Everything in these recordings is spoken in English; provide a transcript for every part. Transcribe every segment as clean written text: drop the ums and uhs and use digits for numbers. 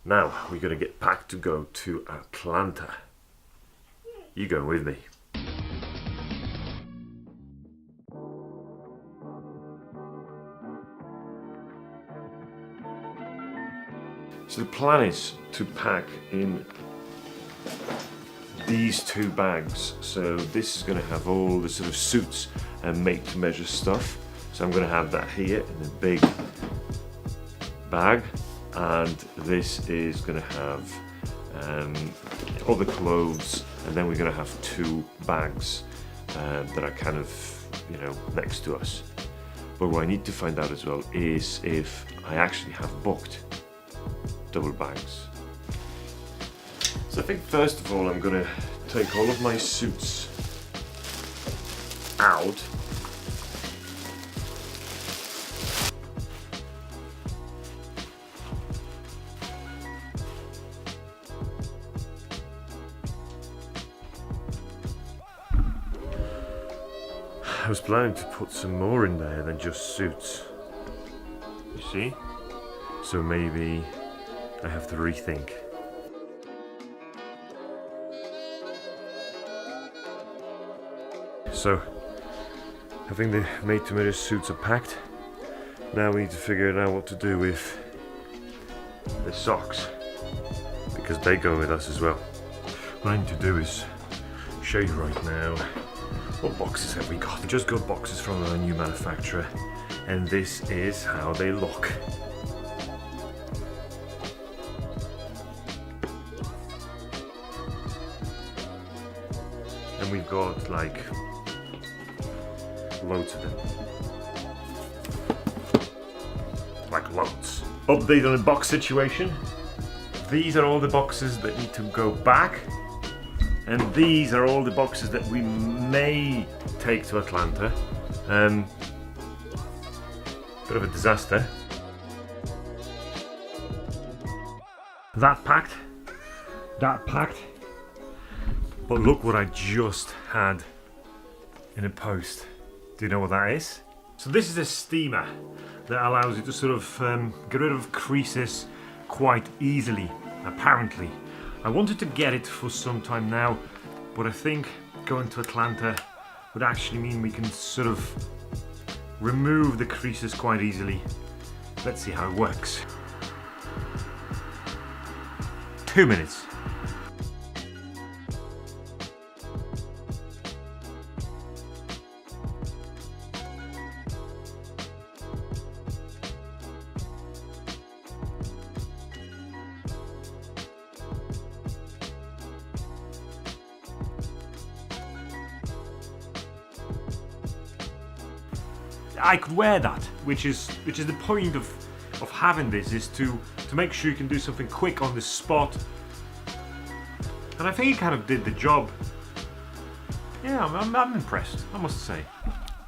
Now we're going to get packed to go to Atlanta. You going with me? So the plan is to pack in these 2 bags. So this is going to have all the sort of suits and made to measure stuff. So I'm going to have that here in a big bag, and this is going to have all the clothes, and then we're going to have 2 bags that are kind of, next to us. But what I need to find out as well is if I actually have booked double bags. So I think first of all I'm going to take all of my suits out. I was planning to put some more in there than just suits, you see? So maybe I have to rethink. So I think the made-to-measure suits are packed. Now we need to figure out what to do with the socks, because they go with us as well. What I need to do is show you right now what boxes have we got. We just got boxes from a new manufacturer, and this is how they look. And we've got like loads of them. Like loads. Update on the box situation. These are all the boxes that need to go back. And these are all the boxes that we may take to Atlanta. Bit of a disaster. That packed. But look what I just had in a post. Do you know what that is? So this is a steamer that allows you to sort of get rid of creases quite easily, apparently. I wanted to get it for some time now, but I think going to Atlanta would actually mean we can sort of remove the creases quite easily. Let's see how it works. 2 minutes. I could wear that, which is the point of having this, is to make sure you can do something quick on the spot. And I think it kind of did the job. Yeah, I'm impressed, I must say.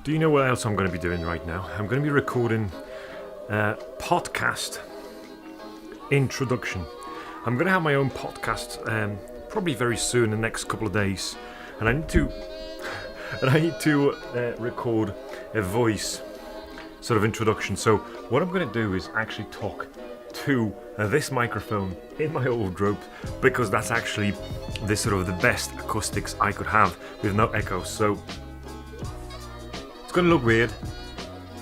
Do you know what else I'm going to be doing right now? I'm going to be recording a podcast introduction. I'm going to have my own podcast probably very soon, in the next couple of days, and I need to record a voice sort of introduction. So what I'm going to do is actually talk to this microphone in my wardrobe, because that's actually the sort of the best acoustics I could have with no echo. So it's going to look weird,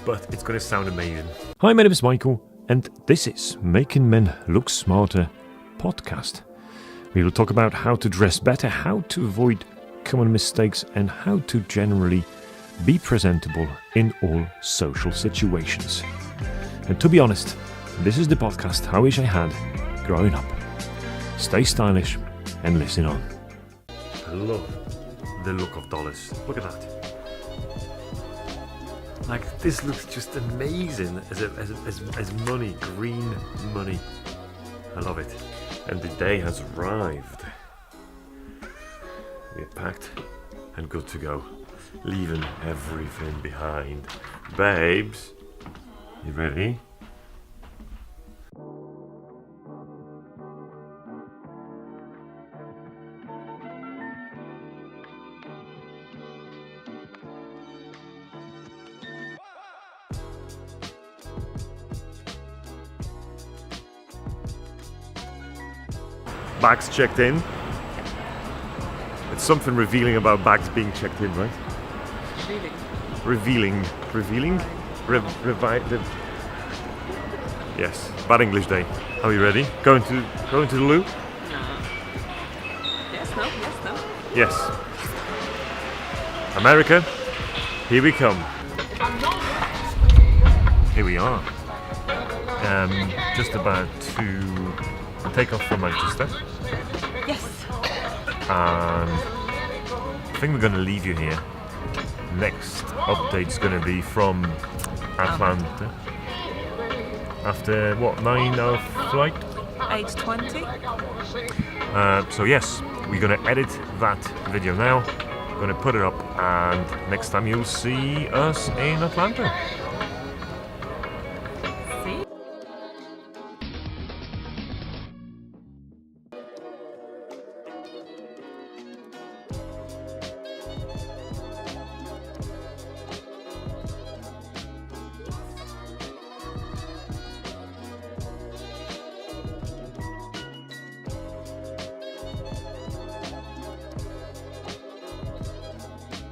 but it's going to sound amazing. Hi, my name is Michael, and this is Making Men Look Smarter podcast. We will talk about how to dress better, how to avoid common mistakes, and how to generally be presentable in all social situations. And to be honest, this is the podcast I wish I had growing up. Stay stylish and listen on. I love the look of dollars. Look at that. Like, this looks just amazing as money, green money. I love it. And the day has arrived. We're packed and good to go, leaving everything behind. Babes, you ready? Bags checked in. It's something revealing about bags being checked in, right? Revealing. Yes, bad English day. Are you ready? Going to the loo? No. Yes, no. Yes. America, here we come. Here we are. Just about to take off from Manchester. Yes. And I think we're going to leave you here. Next update's going to be from Atlanta. After what, 9-hour flight? 8:20. So yes, we're going to edit that video now. Going to put it up, and next time you'll see us in Atlanta.